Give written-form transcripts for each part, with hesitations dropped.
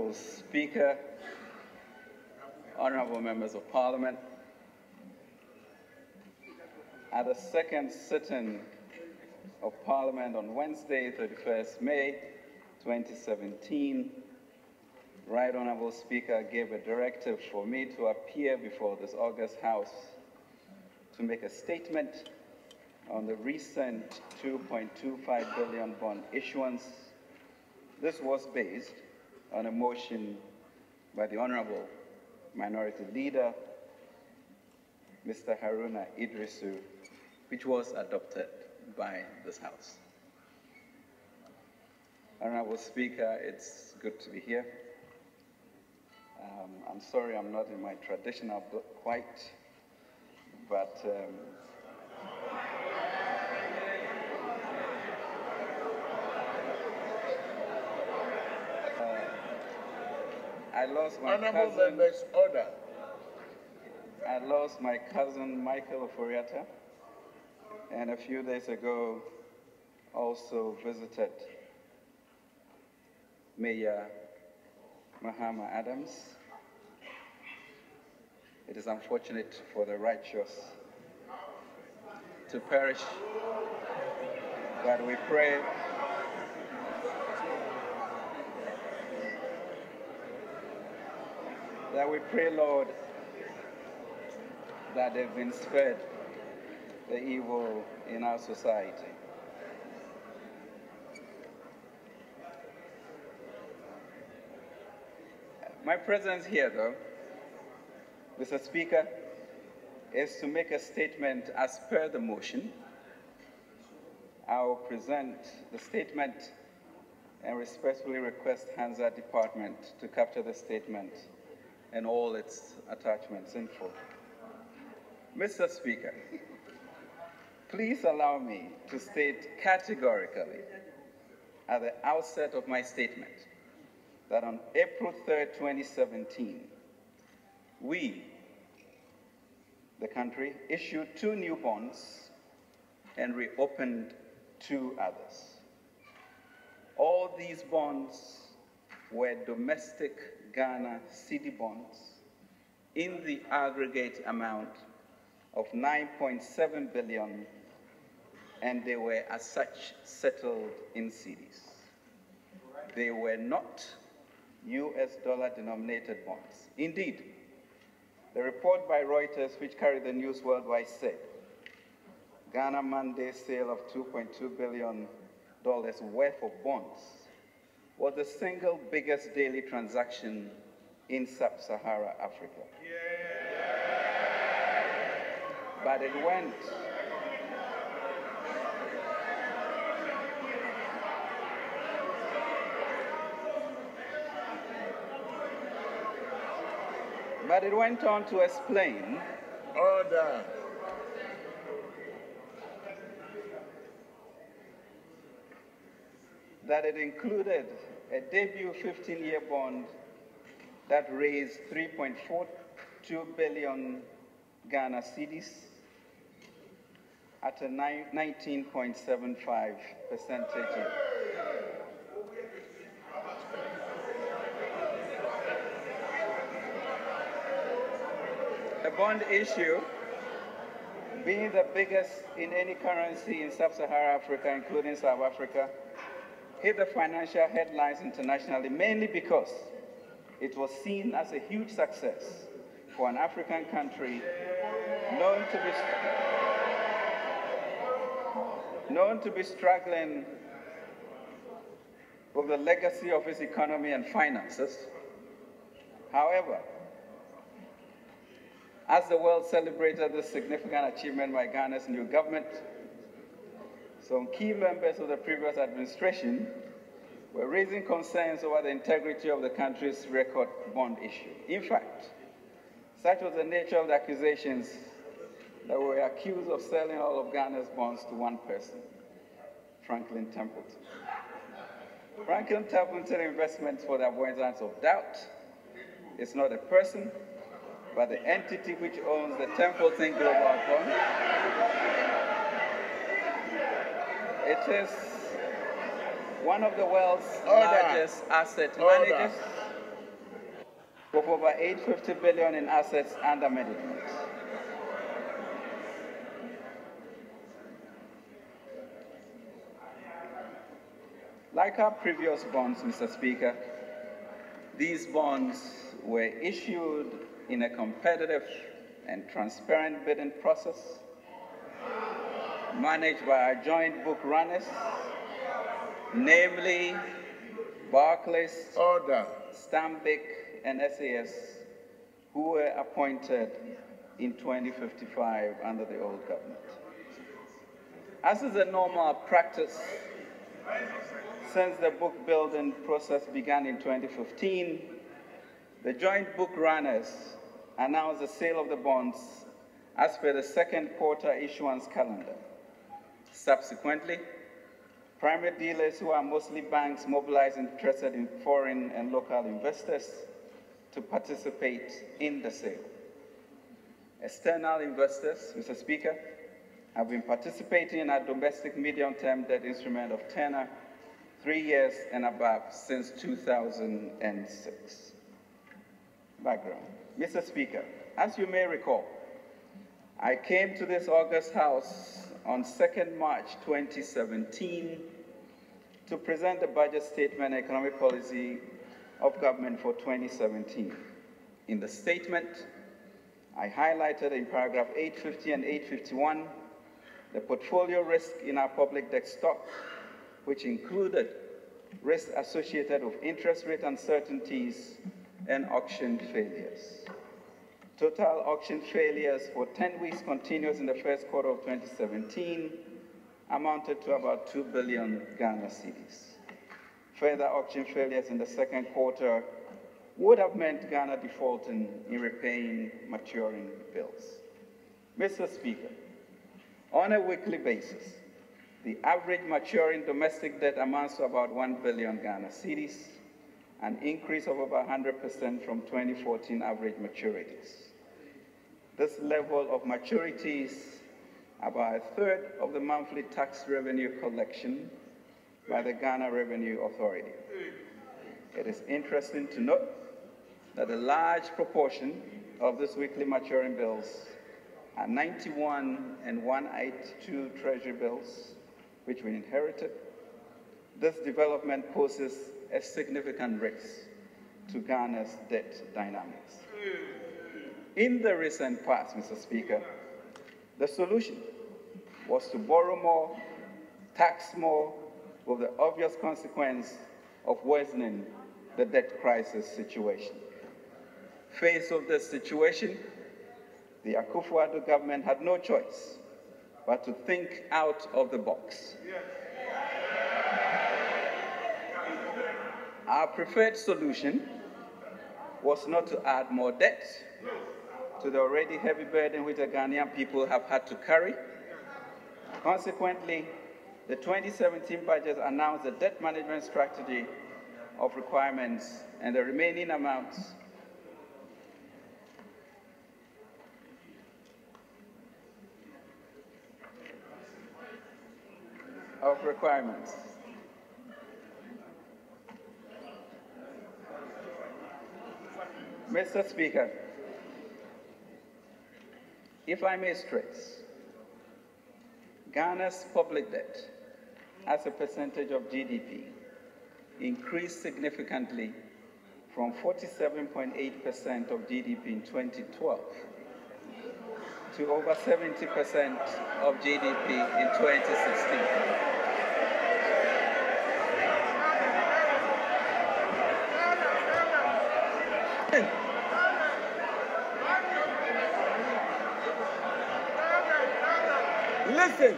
Honorable Speaker, honorable members of Parliament, at the second sitting of Parliament on Wednesday, 31st May 2017, Right Honorable Speaker gave a directive for me to appear before this August House to make a statement on the recent 2.25 billion bond issuance. This was based on a motion by the Honorable Minority Leader, Mr. Haruna Idrisu, which was adopted by this House. Honorable Speaker, it's good to be here. I'm sorry I'm not in my traditional white, but I lost my cousin. Order. I lost my cousin Michael Oforiatta, and a few days ago also visited Mayor Mahama Adams. It is unfortunate for the righteous to perish, but we pray Lord, that they've been spared the evil in our society. My presence here, though, Mr. Speaker, is to make a statement as per the motion. I will present the statement and respectfully request Hansa Department to capture the statement and all its attachments in full. Mr. Speaker, please allow me to state categorically at the outset of my statement that on April 3rd, 2017, we, the country, issued 2 new bonds and reopened 2 others. All these bonds were domestic Ghana cedi bonds in the aggregate amount of 9.7 billion, and they were as such settled in cedis. They were not US dollar denominated bonds. Indeed, the report by Reuters, which carried the news worldwide, said Ghana Monday sale of $2.2 billion worth of bonds was the single biggest daily transaction in sub-Saharan Africa. But it went on to explain Order. that it included a debut 15-year bond that raised 3.42 billion Ghana cedis at a 19.75% yield. The bond issue, being the biggest in any currency in sub-Saharan Africa, including South Africa, hit the financial headlines internationally mainly because it was seen as a huge success for an African country known to be struggling with the legacy of its economy and finances. However, as the world celebrated this significant achievement by Ghana's new government, some key members of the previous administration were raising concerns over the integrity of the country's record bond issue. In fact, such was the nature of the accusations that we were accused of selling all of Ghana's bonds to one person, Franklin Templeton. Franklin Templeton Investments, for the avoidance of doubt, is not a person, but the entity which owns the Templeton Global Fund. It is one of the world's largest asset managers with over 850 billion in assets under management. Like our previous bonds, Mr. Speaker, these bonds were issued in a competitive and transparent bidding process managed by our joint book runners, namely Barclays, Stanbic, and SAS, who were appointed in 2055 under the old government. As is a normal practice, since the book building process began in 2015, the joint book runners announced the sale of the bonds as per the second quarter issuance calendar. Subsequently, primary dealers, who are mostly banks, mobilized interested in foreign and local investors to participate in the sale. External investors, Mr. Speaker, have been participating in our domestic medium-term debt instrument of tenor 3 years and above since 2006. Background. Mr. Speaker, as you may recall, I came to this August House on 2nd March 2017 to present the budget statement and economic policy of government for 2017. In the statement, I highlighted in paragraph 850 and 851 the portfolio risk in our public debt stock, which included risks associated with interest rate uncertainties and auction failures. Total auction failures for 10 weeks continuous in the first quarter of 2017 amounted to about 2 billion Ghana cedis. Further auction failures in the second quarter would have meant Ghana defaulting in repaying maturing bills. Mr. Speaker, on a weekly basis, the average maturing domestic debt amounts to about 1 billion Ghana cedis, an increase of over 100% from 2014 average maturities. This level of maturities, about a third of the monthly tax revenue collection by the Ghana Revenue Authority. It is interesting to note that a large proportion of these weekly maturing bills are 91 and 182 Treasury bills, which we inherited. This development poses a significant risk to Ghana's debt dynamics. In the recent past, Mr. Speaker, the solution was to borrow more, tax more, with the obvious consequence of worsening the debt crisis situation. Faced with this situation, the Akufo-Addo government had no choice but to think out of the box. Our preferred solution was not to add more debt to the already heavy burden which the Ghanaian people have had to carry. Consequently, the 2017 budget announced a debt management strategy of requirements, and the remaining amounts of requirements. Mr. Speaker, if I may stress, Ghana's public debt as a percentage of GDP increased significantly from 47.8% of GDP in 2012 to over 70% of GDP in 2016. Listen.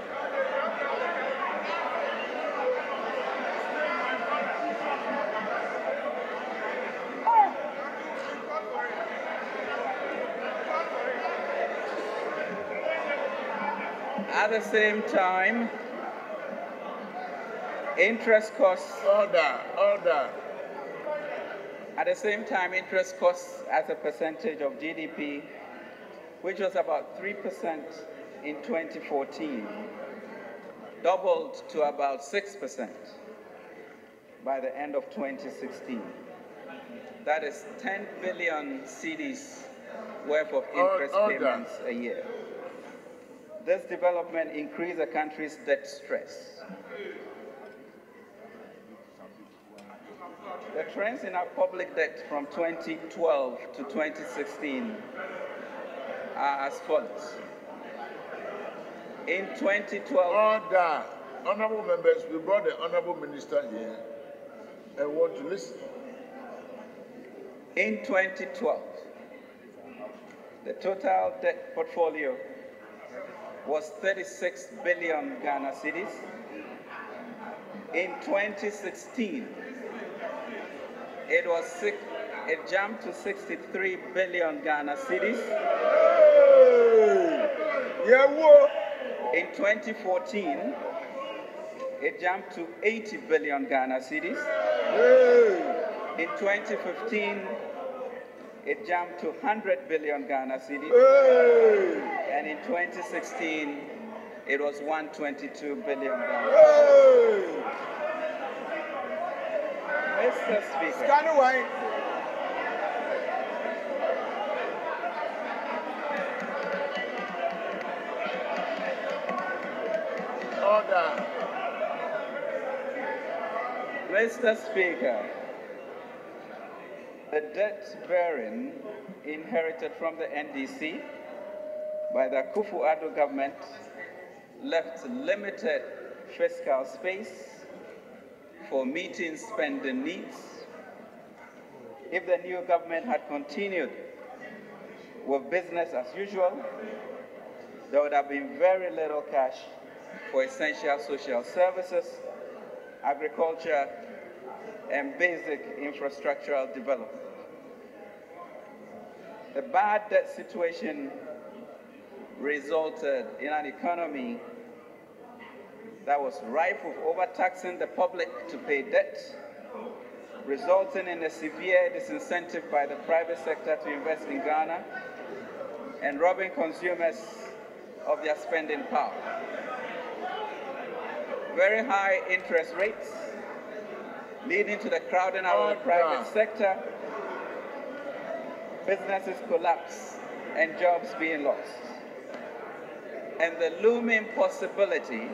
At the same time, interest costs. Order. At the same time, interest costs as a percentage of GDP, which was about 3% in 2014, doubled to about 6% by the end of 2016. That is 10 billion cedis worth of interest payments a year. This development increased the country's debt stress. The trends in our public debt from 2012 to 2016 are as follows. In 2012... Order. Honorable members, we brought the Honorable Minister here. I want to listen. In 2012, the total debt portfolio was 36 billion Ghana cedis. In 2016, it jumped to 63 billion Ghana cedis. In 2014, it jumped to 80 billion Ghana cedis. In 2015, it jumped to 100 billion Ghana cedis. And in 2016, it was 122 billion Ghana cedis. Mr. Speaker. Stand away. Order. Mr. Speaker, the debt bearing inherited from the NDC by the Akufo-Addo government left limited fiscal space for meeting spending needs. If the new government had continued with business as usual, there would have been very little cash for essential social services, agriculture, and basic infrastructural development. The bad debt situation resulted in an economy that was rife with overtaxing the public to pay debt, resulting in a severe disincentive by the private sector to invest in Ghana and robbing consumers of their spending power. Very high interest rates, leading to the crowding out of the private sector, businesses collapse, and jobs being lost, and the looming possibility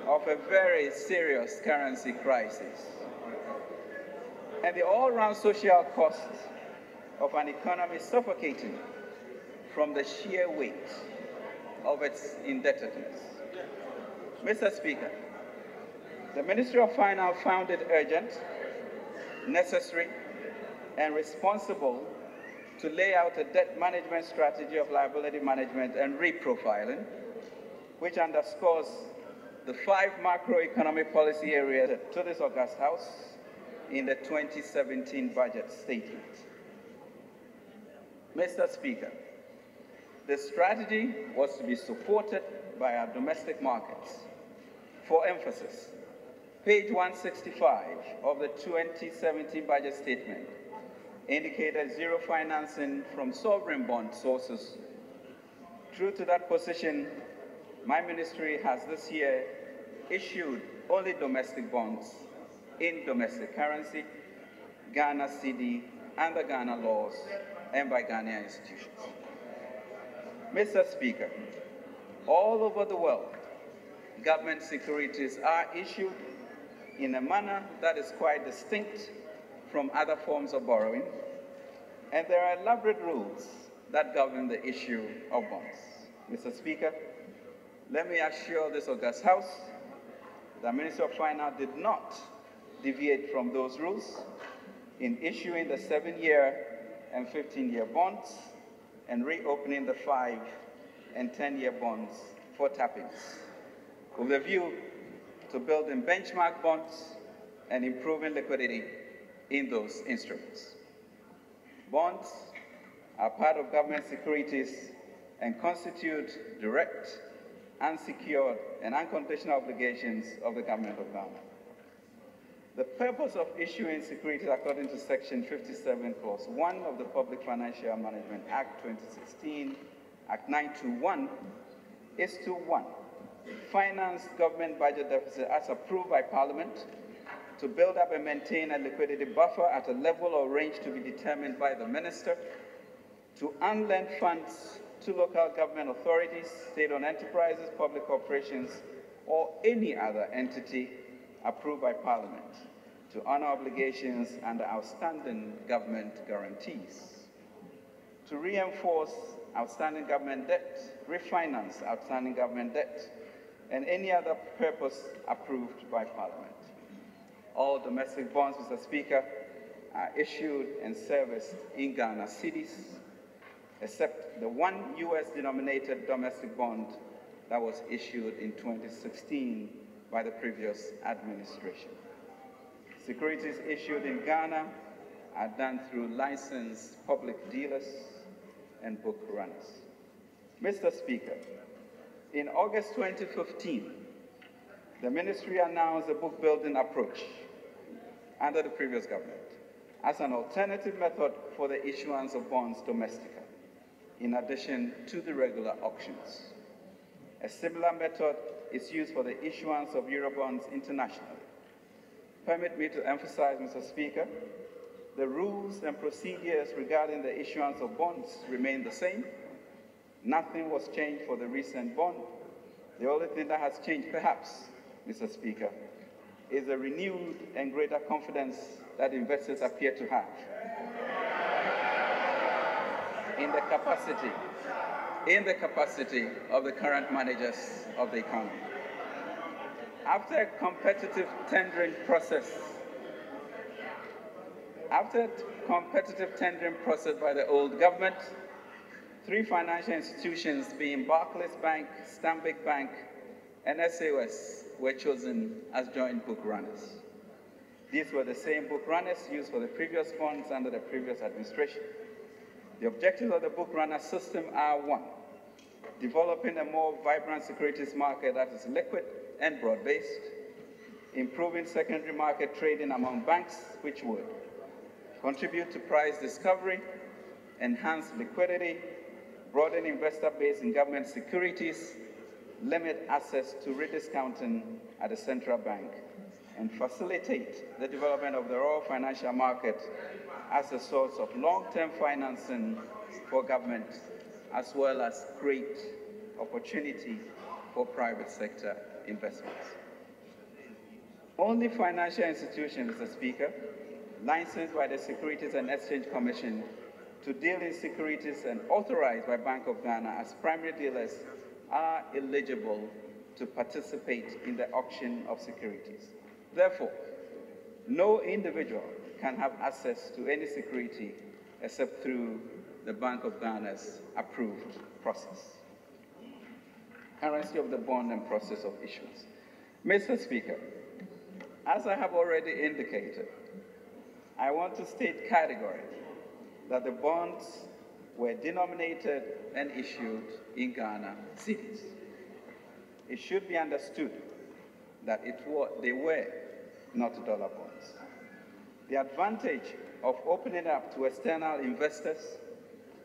of a very serious currency crisis, and the all-round social cost of an economy suffocating from the sheer weight of its indebtedness. Mr. Speaker, the Ministry of Finance found it urgent, necessary, and responsible to lay out a debt management strategy of liability management and reprofiling, which underscores the 5 macroeconomic policy areas to this August House in the 2017 budget statement. Mr. Speaker, the strategy was to be supported by our domestic markets. For emphasis, page 165 of the 2017 budget statement indicated zero financing from sovereign bond sources. True to that position, my ministry has this year issued only domestic bonds in domestic currency, Ghana cedi, under Ghana laws, and by Ghanaian institutions. Mr. Speaker, all over the world, government securities are issued in a manner that is quite distinct from other forms of borrowing, and there are elaborate rules that govern the issue of bonds. Mr. Speaker, let me assure this August House that the Ministry of Finance did not deviate from those rules in issuing the 7-year and 15-year bonds and reopening the 5- and 10-year bonds for tappings, with a view to building benchmark bonds and improving liquidity in those instruments. Bonds are part of government securities and constitute direct, unsecured, and unconditional obligations of the government of Ghana. The purpose of issuing securities according to Section 57, Clause 1 of the Public Financial Management Act 2016, Act 921, is to 1. Finance government budget deficit as approved by Parliament, to build up and maintain a liquidity buffer at a level or range to be determined by the minister, to unlend funds to local government authorities, state-owned enterprises, public corporations, or any other entity approved by Parliament, to honor obligations under outstanding government guarantees, to reinforce outstanding government debt, refinance outstanding government debt, and any other purpose approved by Parliament. All domestic bonds, Mr. Speaker, are issued and serviced in Ghana cedis, except the one US-denominated domestic bond that was issued in 2016 by the previous administration. Securities issued in Ghana are done through licensed public dealers and book runners. Mr. Speaker, in August 2015, the ministry announced a book building approach under the previous government as an alternative method for the issuance of bonds domestically, in addition to the regular auctions. A similar method is used for the issuance of Eurobonds internationally. Permit me to emphasize, Mr. Speaker, the rules and procedures regarding the issuance of bonds remain the same. Nothing was changed for the recent bond. The only thing that has changed, perhaps, Mr. Speaker, is a renewed and greater confidence that investors appear to have in the capacity of the current managers of the economy. After a competitive tendering process by the old government, 3 financial institutions, being Barclays Bank, Stanbic Bank, and SAS, were chosen as joint book runners. These were the same book runners used for the previous bonds under the previous administration. The objectives of the book runner system are: 1, developing a more vibrant securities market that is liquid and broad-based, improving secondary market trading among banks, which would contribute to price discovery, enhance liquidity, broaden investor base in government securities, limit access to rediscounting at the central bank, and facilitate the development of the raw financial market as a source of long-term financing for government, as well as create opportunity for private sector investments. Only financial institutions, Mr. Speaker, licensed by the Securities and Exchange Commission to deal in securities and authorized by Bank of Ghana as primary dealers are eligible to participate in the auction of securities. Therefore, no individual can have access to any security except through the Bank of Ghana's approved process. Currency of the bond and process of issuance. Mr. Speaker, as I have already indicated, I want to state categorically that the bonds were denominated and issued in Ghana cedis. It should be understood that they were not dollar bonds. The advantage of opening up to external investors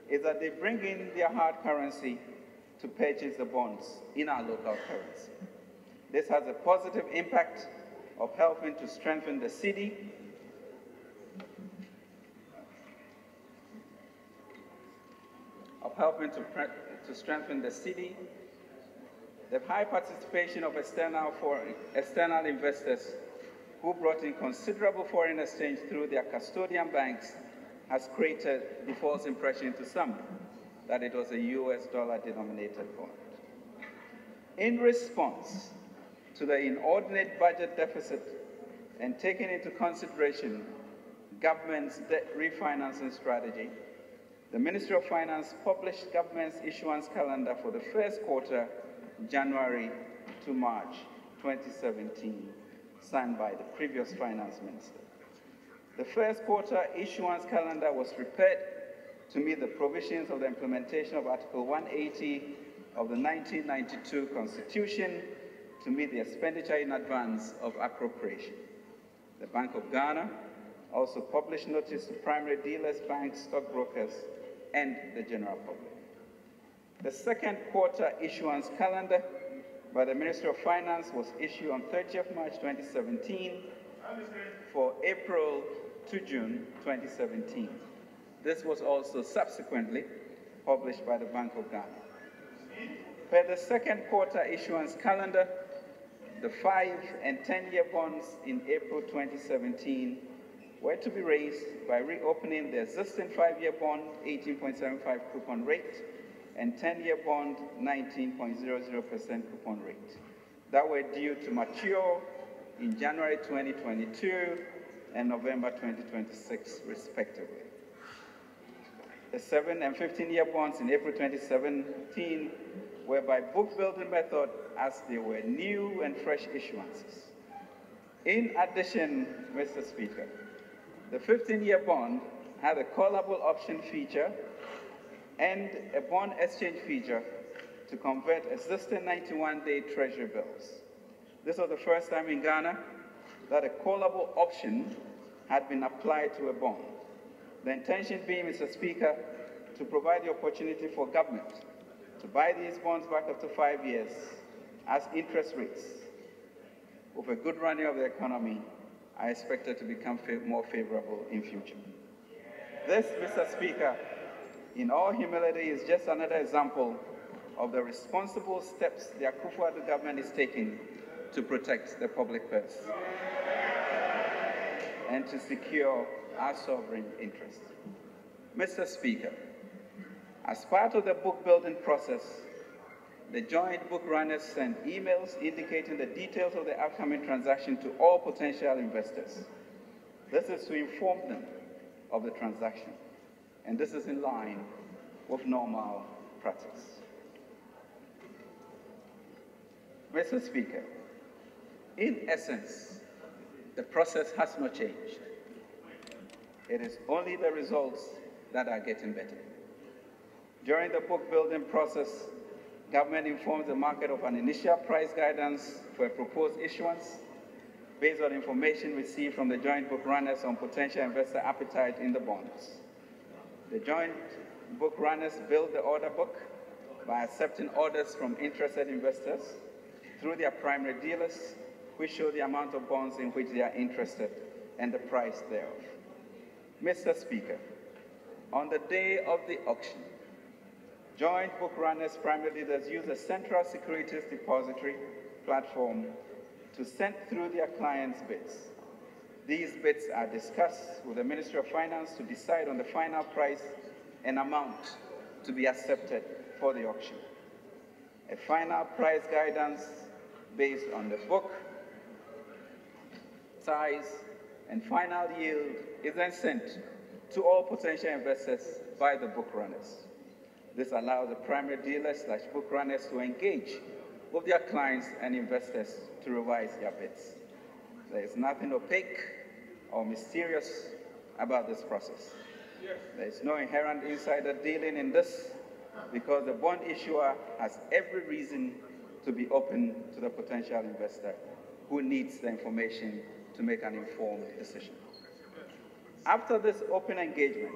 is that they bring in their hard currency to purchase the bonds in our local currency. This has a positive impact of helping to strengthen the cedi, the high participation of external investors who brought in considerable foreign exchange through their custodian banks has created the false impression to some that it was a US dollar-denominated bond. In response to the inordinate budget deficit and taking into consideration government's debt refinancing strategy, the Ministry of Finance published government's issuance calendar for the first quarter, January to March 2017, signed by the previous finance minister. The first quarter issuance calendar was prepared to meet the provisions of the implementation of Article 180 of the 1992 Constitution to meet the expenditure in advance of appropriation. The Bank of Ghana also published notice to primary dealers, banks, stockbrokers, and the general public. The second quarter issuance calendar by the Ministry of Finance was issued on 30th March 2017 for April to June 2017. This was also subsequently published by the Bank of Ghana. Per the second quarter issuance calendar, the 5- and 10-year bonds in April 2017 were to be raised by reopening the existing 5-year bond 18.75 coupon rate and 10-year bond 19.00% coupon rate that were due to mature in January 2022 and November 2026, respectively. The 7- and 15-year bonds in April 2017 were by book-building method as they were new and fresh issuances. In addition, Mr. Speaker, the 15-year bond had a callable option feature and a bond exchange feature to convert existing 91-day Treasury bills. This was the first time in Ghana that a callable option had been applied to a bond. The intention being, Mr. Speaker, to provide the opportunity for government to buy these bonds back after 5 years as interest rates, with a good running of the economy, are expected to become more favorable in future. This, Mr. Speaker, in all humility, is just another example of the responsible steps the Akufo-Addo government is taking to protect the public purse and to secure our sovereign interests. Mr. Speaker, as part of the book-building process, the joint book runners sent emails indicating the details of the upcoming transaction to all potential investors. This is to inform them of the transaction, and this is in line with normal practice. Mr. Speaker, in essence, the process has not changed. It is only the results that are getting better. During the book-building process, government informs the market of an initial price guidance for a proposed issuance based on information received from the joint book runners on potential investor appetite in the bonds. The joint book runners build the order book by accepting orders from interested investors through their primary dealers, which show the amount of bonds in which they are interested and the price thereof. Mr. Speaker, on the day of the auction, joint book runners' primary dealers use a central securities depository platform to send through their clients' bids. These bids are discussed with the Ministry of Finance to decide on the final price and amount to be accepted for the auction. A final price guidance based on the book, size, and final yield is then sent to all potential investors by the book runners. This allows the primary dealers/book runners to engage with their clients and investors to revise their bids. There is nothing opaque or mysterious about this process. There is no inherent insider dealing in this because the bond issuer has every reason to be open to the potential investor who needs the information to make an informed decision. After this open engagement,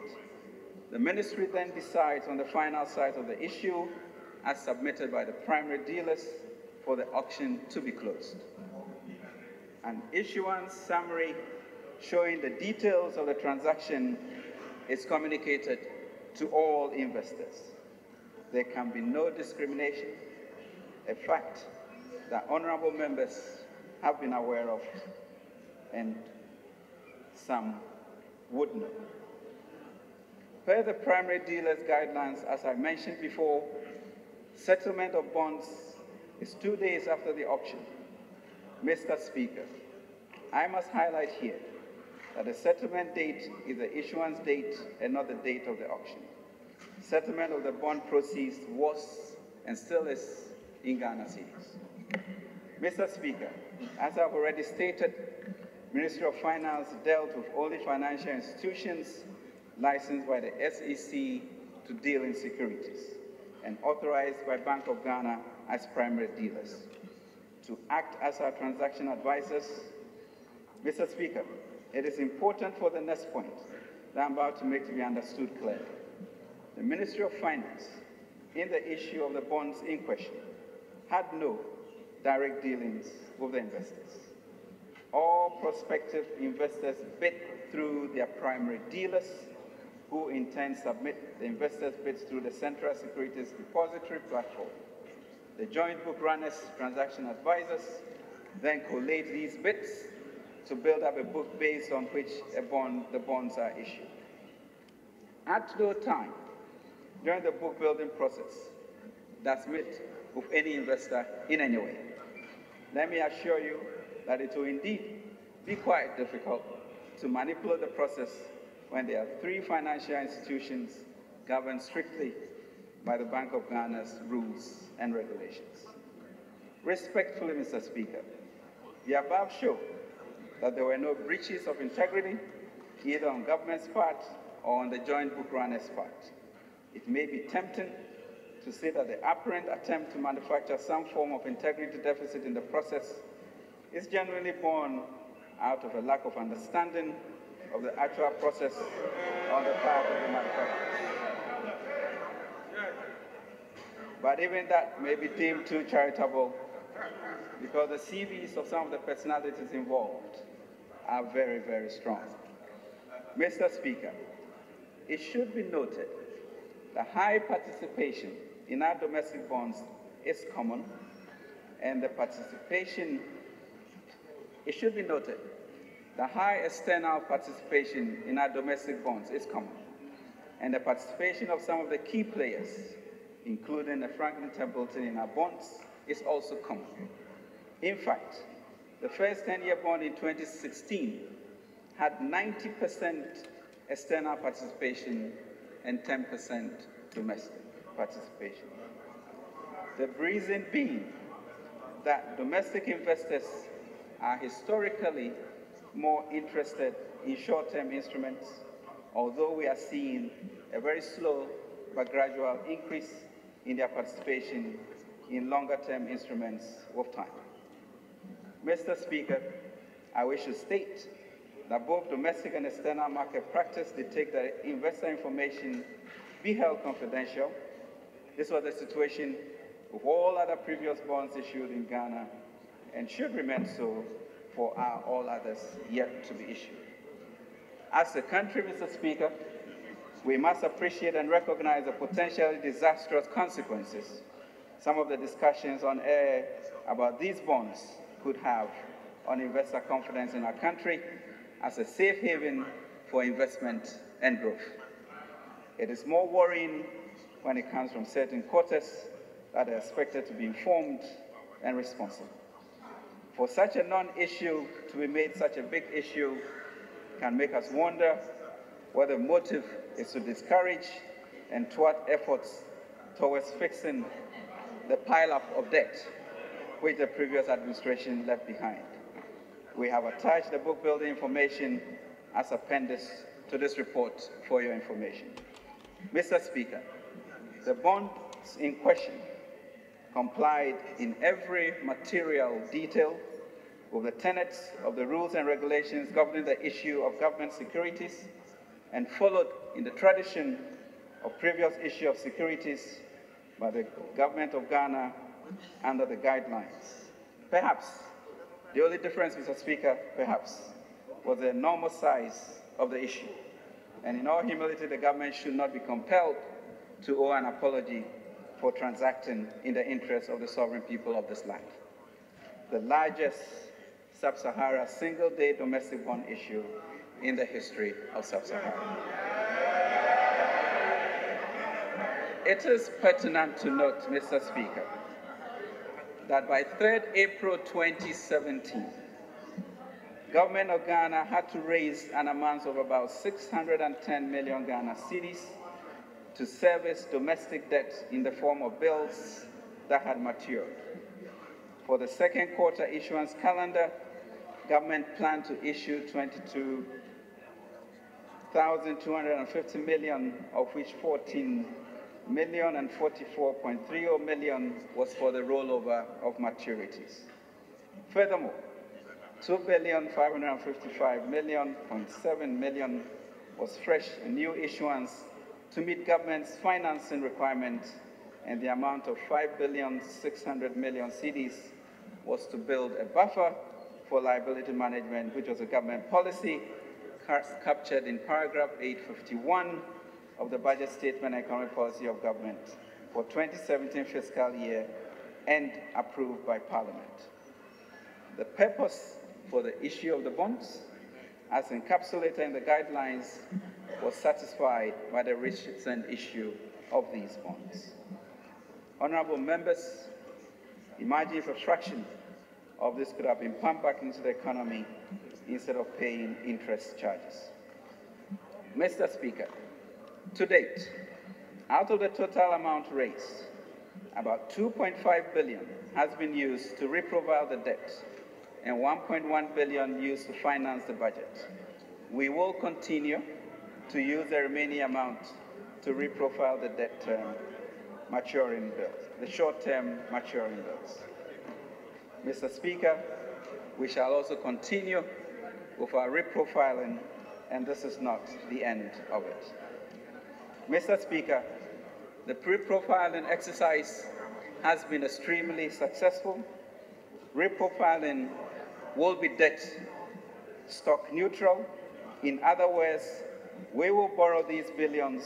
the ministry then decides on the final size of the issue as submitted by the primary dealers for the auction to be closed. An issuance summary showing the details of the transaction is communicated to all investors. There can be no discrimination, a fact that honorable members have been aware of and some would know. Per the primary dealers' guidelines, as I mentioned before, settlement of bonds is 2 days after the auction. Mr. Speaker, I must highlight here that the settlement date is the issuance date and not the date of the auction. Settlement of the bond proceeds was and still is in Ghana cedis. Mr. Speaker, as I've already stated, Ministry of Finance dealt with only financial institutions licensed by the SEC to deal in securities and authorized by Bank of Ghana as primary dealers to act as our transaction advisors. Mr. Speaker, it is important for the next point that I'm about to make to be understood clearly. The Ministry of Finance, in the issue of the bonds in question, had no direct dealings with the investors. all prospective investors bid through their primary dealers, who in turn submit the investors' bids through the Central Securities Depository platform. The joint book runners, transaction advisors, then collate these bids to build up a book based on which the bonds are issued. At no time during the book building process does meet with any investor in any way. Let me assure you that it will indeed be quite difficult to manipulate the process when there are three financial institutions governed strictly by the Bank of Ghana's rules and regulations. Respectfully, Mr. Speaker, the above show that there were no breaches of integrity either on government's part or on the joint book runner's part. It may be tempting to say that the apparent attempt to manufacture some form of integrity deficit in the process is genuinely born out of a lack of understanding of the actual process on the part of the manufacturers. But even that may be deemed too charitable because the CVs of some of the personalities involved are very, very strong. Mr. Speaker, it should be noted that high participation in our domestic bonds is common, and it should be noted the high external participation in our domestic bonds is common, and the participation of some of the key players, including the Franklin Templeton in our bonds, is also common. In fact, the first 10-year bond in 2016 had 90% external participation and 10% domestic participation. The reason being that domestic investors are historically more interested in short-term instruments, although we are seeing a very slow but gradual increase in their participation in longer-term instruments with time. Mr. Speaker, I wish to state that both domestic and external market practice dictate that investor information be held confidential. This was the situation with all other previous bonds issued in Ghana and should remain so for all others yet to be issued. As a country, Mr. Speaker, we must appreciate and recognize the potentially disastrous consequences some of the discussions on air about these bonds could have on investor confidence in our country as a safe haven for investment and growth. It is more worrying when it comes from certain quarters that are expected to be informed and responsible. For such a non-issue to be made such a big issue can make us wonder whether the motive is to discourage and thwart efforts towards fixing the pile-up of debt which the previous administration left behind. We have attached the book building information as appendix to this report for your information. Mr. Speaker, the bonds in question complied in every material detail with the tenets of the rules and regulations governing the issue of government securities and followed in the tradition of previous issue of securities by the government of Ghana under the guidelines. Perhaps the only difference, Mr. Speaker, was the enormous size of the issue. And in all humility, the government should not be compelled to owe an apology for transacting in the interest of the sovereign people of this land. The largest sub-Sahara single-day domestic bond issue in the history of sub-Sahara. It is pertinent to note, Mr. Speaker, that by 3rd April 2017, Government of Ghana had to raise an amount of about 610 million Ghana cedis to service domestic debt in the form of bills that had matured. For the second quarter issuance calendar, government planned to issue 22,250 million, of which 14 million and 44.30 million was for the rollover of maturities. Furthermore, 2,555.7 million was fresh new issuance to meet government's financing requirements, and the amount of 5,600 million cedis was to build a buffer for liability management, which was a government policy captured in paragraph 851 of the budget statement and economic policy of government for 2017 fiscal year and approved by Parliament. The purpose for the issue of the bonds, as encapsulated in the guidelines, was satisfied by the recent issue of these bonds. Honorable members, imagine if a fraction of this could have been pumped back into the economy instead of paying interest charges. Mr. Speaker, to date, out of the total amount raised, about 2.5 billion has been used to reprofile the debt and 1.1 billion used to finance the budget. We will continue to use the remaining amount to reprofile the debt term maturing bills, the short-term maturing bills. Mr. Speaker, we shall also continue with our reprofiling, and this is not the end of it. Mr. Speaker, the reprofiling exercise has been extremely successful. Reprofiling will be debt stock neutral. In other words, we will borrow these billions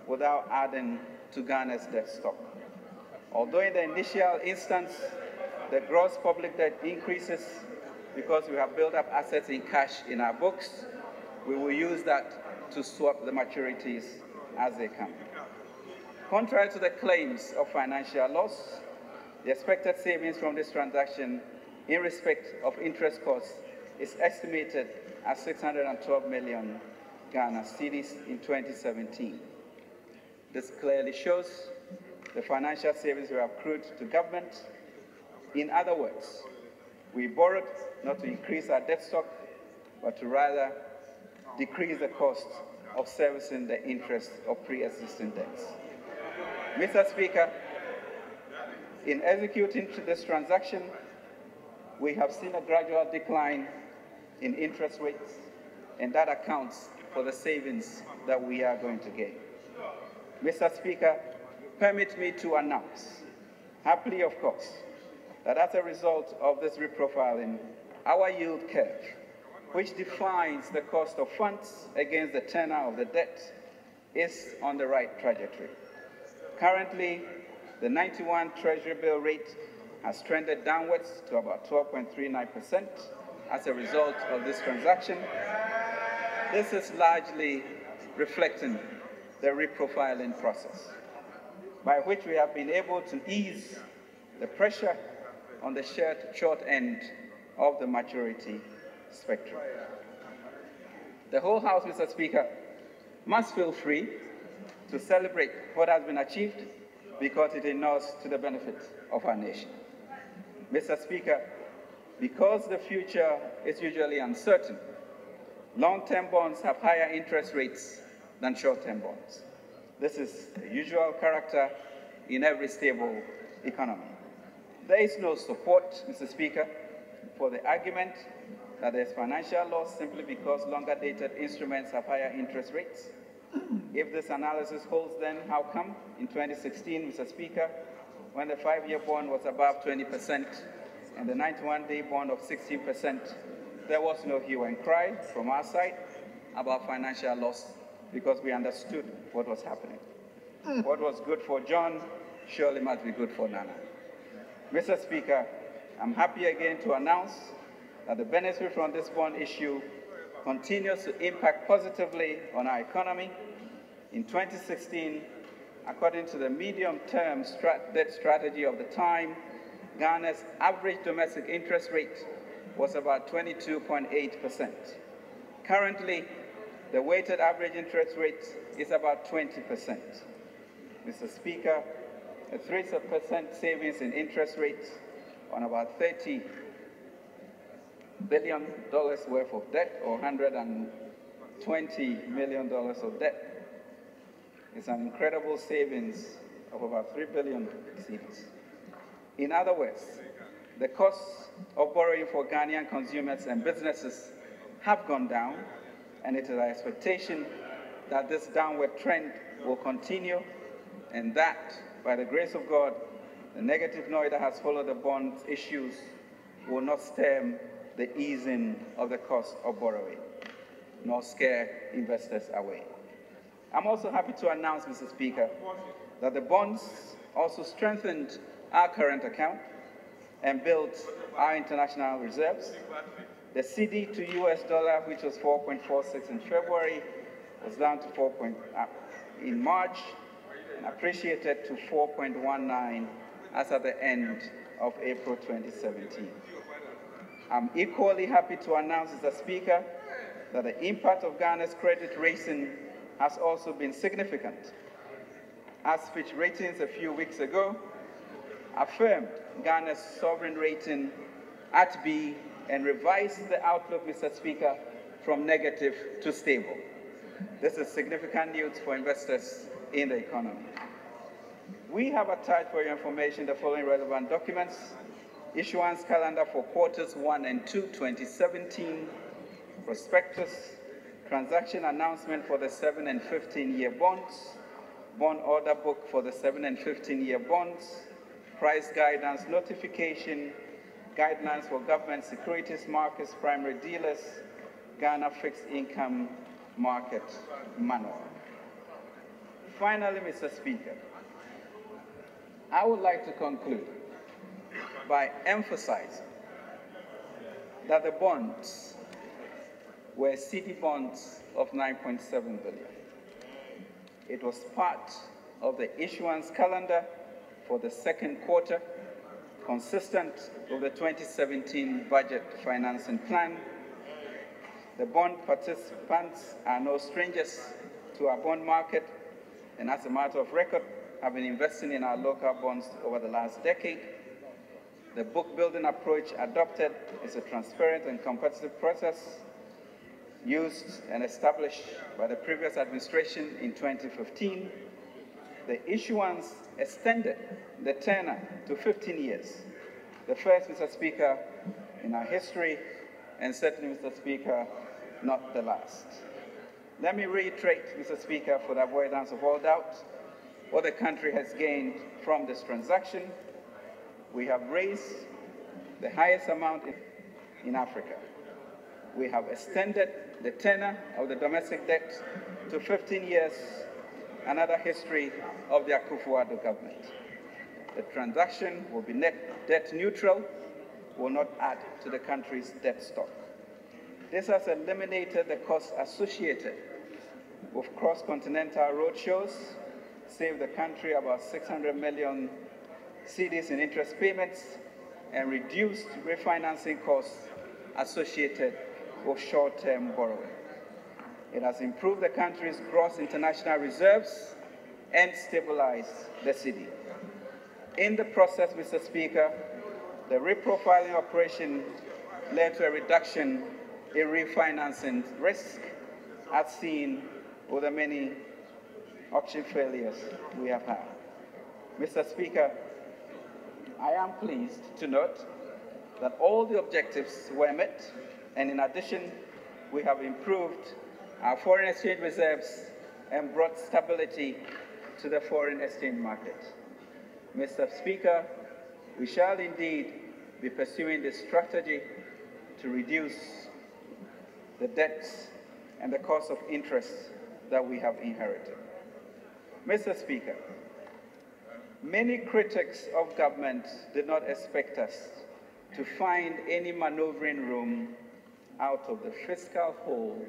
without adding to Ghana's debt stock. Although in the initial instance, the gross public debt increases because we have built up assets in cash in our books, we will use that to swap the maturities as they come. Contrary to the claims of financial loss, the expected savings from this transaction in respect of interest costs is estimated at 612 million Ghana cedis in 2017. This clearly shows the financial savings we have accrued to government. In other words, we borrowed not to increase our debt stock, but to rather decrease the cost of servicing the interest of pre-existing debts. Mr. Speaker, in executing this transaction, we have seen a gradual decline in interest rates, and that accounts for the savings that we are going to gain. Mr. Speaker, permit me to announce, happily of course, that as a result of this reprofiling, our yield curve, which defines the cost of funds against the tenor of the debt, is on the right trajectory. Currently, the 91 Treasury bill rate has trended downwards to about 12.39% as a result of this transaction. This is largely reflecting the reprofiling process, by which we have been able to ease the pressure on the short end of the maturity spectrum. The whole House, Mr. Speaker, must feel free to celebrate what has been achieved because it inures to the benefit of our nation. Mr. Speaker, because the future is usually uncertain, long-term bonds have higher interest rates than short-term bonds. This is the usual character in every stable economy. There is no support, Mr. Speaker, for the argument that there's financial loss simply because longer-dated instruments have higher interest rates. If this analysis holds, then how come in 2016, Mr. Speaker, when the 5-year bond was above 20% and the 91-day bond of 16%, there was no hue and cry from our side about financial loss because we understood what was happening. What was good for John surely must be good for Nana. Mr. Speaker, I'm happy again to announce that the benefit from this bond issue continues to impact positively on our economy. In 2016, according to the medium-term debt strategy of the time, Ghana's average domestic interest rate was about 22.8%. Currently, the weighted average interest rate is about 20%. Mr. Speaker, a 3% savings in interest rates on about $30 billion worth of debt, or $120 million of debt, is an incredible savings of about 3 billion cedis. In other words, the costs of borrowing for Ghanaian consumers and businesses have gone down, and it is our expectation that this downward trend will continue, and that, by the grace of God, the negative noise that has followed the bond issues will not stem the easing of the cost of borrowing, nor scare investors away. I'm also happy to announce, Mr. Speaker, that the bonds also strengthened our current account and built our international reserves. The CD to US dollar, which was 4.46 in February, was down to 4. In March, and appreciated to 4.19 as at the end of April 2017. I'm equally happy to announce, Mr. Speaker, that the impact of Ghana's credit rating has also been significant. As Fitch Ratings a few weeks ago affirmed Ghana's sovereign rating at B and revised the outlook, Mr. Speaker, from negative to stable. This is significant news for investors in the economy. We have attached for your information the following relevant documents: issuance calendar for quarters 1 and 2, 2017, prospectus, transaction announcement for the 7 and 15-year bonds, bond order book for the 7 and 15-year bonds, price guidance notification, guidelines for government securities markets, primary dealers, Ghana fixed income market manual. Finally, Mr. Speaker, I would like to conclude by emphasizing that the bonds were CD bonds of 9.7 billion. It was part of the issuance calendar for the second quarter, consistent with the 2017 budget financing plan. The bond participants are no strangers to our bond market, and as a matter of record, have been investing in our local bonds over the last decade. The book-building approach adopted is a transparent and competitive process used and established by the previous administration in 2015. The issuance extended the tenor to 15 years, the first, Mr. Speaker, in our history, and certainly, Mr. Speaker, not the last. Let me reiterate, Mr. Speaker, for the avoidance of all doubt, what the country has gained from this transaction. We have raised the highest amount in Africa. We have extended the tenor of the domestic debt to 15 years, another history of the Akufo-Addo government. The transaction will be net debt neutral, will not add to the country's debt stock. This has eliminated the costs associated with cross-continental roadshows, saved the country about 600 million cedis in interest payments, and reduced refinancing costs associated with short-term borrowing. It has improved the country's gross international reserves and stabilized the cedi. In the process, Mr. Speaker, the reprofiling operation led to a reduction in refinancing risk, as seen with the many auction failures we have had. Mr. Speaker, I am pleased to note that all the objectives were met, and in addition, we have improved our foreign exchange reserves and brought stability to the foreign exchange market. Mr. Speaker, we shall indeed be pursuing this strategy to reduce the debts and the cost of interest that we have inherited. Mr. Speaker, many critics of government did not expect us to find any maneuvering room out of the fiscal hole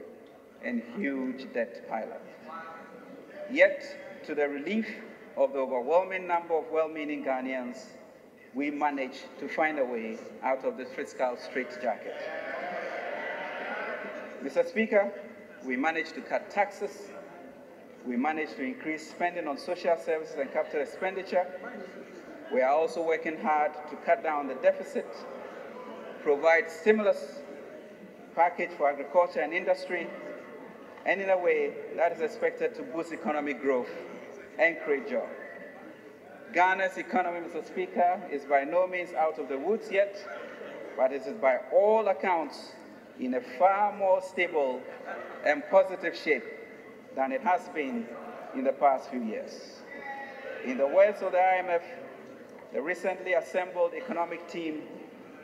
and huge debt pileup. Yet, to the relief of the overwhelming number of well-meaning Ghanaians, we managed to find a way out of the fiscal straitjacket. Mr. Speaker, we managed to cut taxes, we managed to increase spending on social services and capital expenditure. We are also working hard to cut down the deficit, provide stimulus package for agriculture and industry, and in a way that is expected to boost economic growth and create jobs. Ghana's economy, Mr. Speaker, is by no means out of the woods yet, but it is by all accounts in a far more stable and positive shape than it has been in the past few years. In the words of the IMF, the recently assembled economic team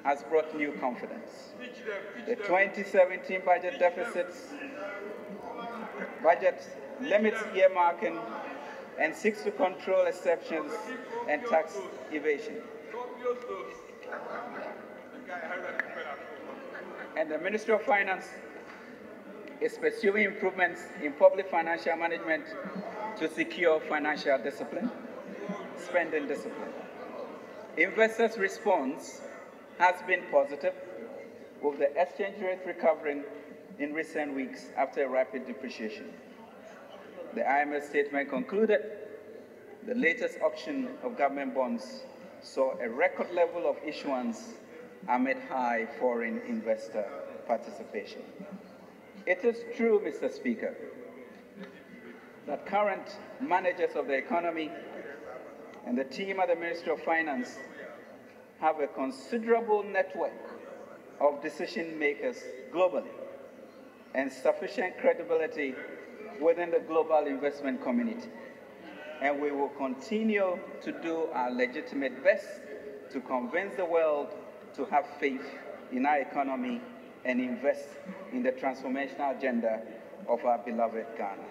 has brought new confidence. The 2017 budget limits earmarking and seeks to control exceptions and tax evasion. And the Ministry of Finance is pursuing improvements in public financial management to secure financial discipline, spending discipline. Investors' response has been positive, with the exchange rate recovering in recent weeks after a rapid depreciation. The IMF statement concluded the latest auction of government bonds saw a record level of issuance amid high foreign investor participation. It is true, Mr. Speaker, that current managers of the economy and the team at the Ministry of Finance have a considerable network of decision makers globally and sufficient credibility within the global investment community. And we will continue to do our legitimate best to convince the world to have faith in our economy and invest in the transformational agenda of our beloved Ghana.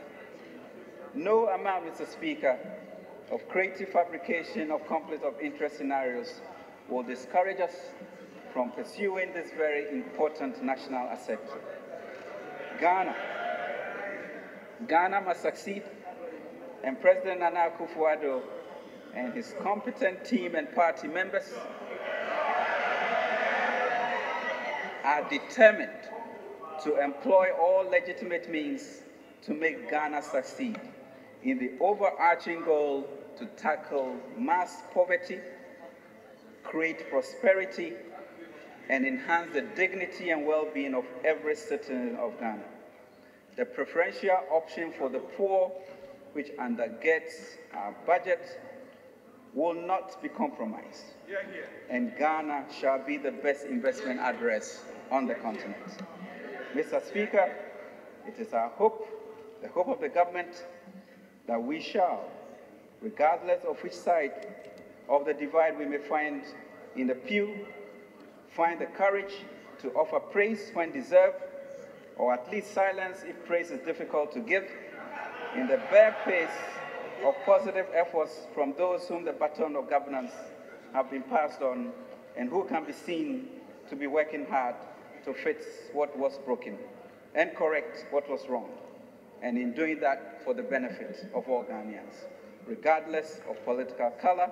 No amount, Mr. Speaker, of creative fabrication of conflict of interest scenarios will discourage us from pursuing this very important national asset. Ghana must succeed, and President Nana Akufo-Addo and his competent team and party members are determined to employ all legitimate means to make Ghana succeed in the overarching goal to tackle mass poverty, create prosperity, and enhance the dignity and well-being of every citizen of Ghana. The preferential option for the poor, which undergirds our budget, will not be compromised, and Ghana shall be the best investment address on the continent. Mr. Speaker, it is our hope, the hope of the government, that we shall, regardless of which side of the divide we may find in the pew, find the courage to offer praise when deserved, or at least silence if praise is difficult to give, in the bare pace of positive efforts from those whom the baton of governance have been passed on and who can be seen to be working hard to fix what was broken and correct what was wrong, and in doing that for the benefit of all Ghanaians, regardless of political color,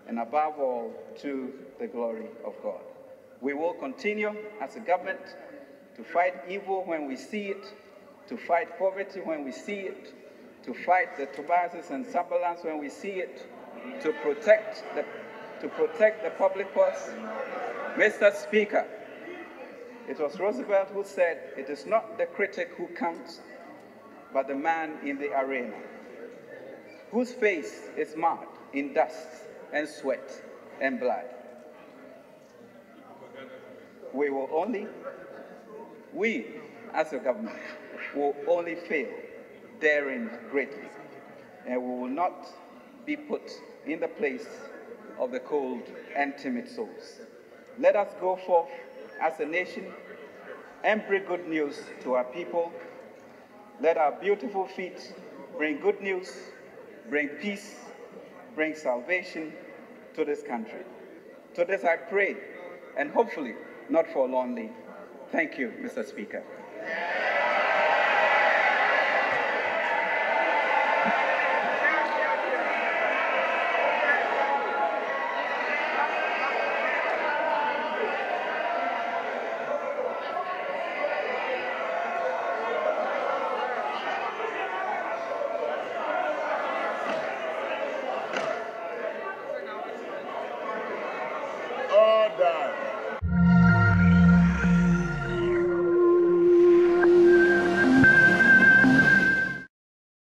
and above all, to the glory of God. We will continue as a government to fight evil when we see it, to fight poverty when we see it, to fight the Tobiases and Sambalans when we see it, to protect the public purse. Mr. Speaker, it was Roosevelt who said, "It is not the critic who counts, but the man in the arena, whose face is marred in dust and sweat and blood." We as a government will only fail daring greatly, and we will not be put in the place of the cold and timid souls. Let us go forth as a nation and bring good news to our people. Let our beautiful feet bring good news, bring peace, bring salvation to this country. To this I pray, and hopefully not forlornly. Thank you, Mr. Speaker. Order.